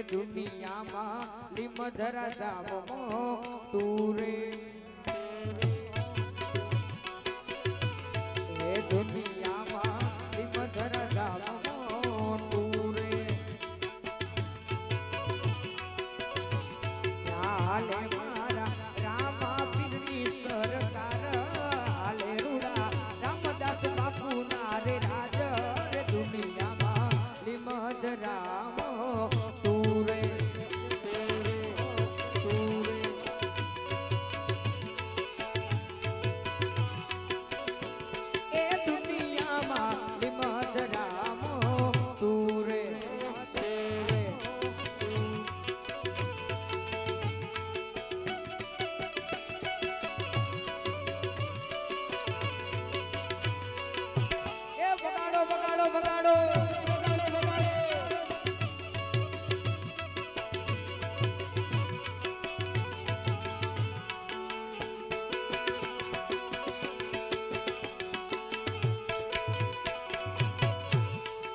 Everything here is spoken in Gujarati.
દુનિયામાં લીમધરા જામમાં તું રે એ દુનિયામાં લીમધરા જામમાં તું રે હાલે મારા રામા પીરની સરકાર હાલે રૂડા રામદાસ બાપુ ના રે રાજ રે દુનિયામાં લીમધરામ તું રે એ દુનિયામાં લીમધરામ તું રે વગાડો વગાડો વગાડો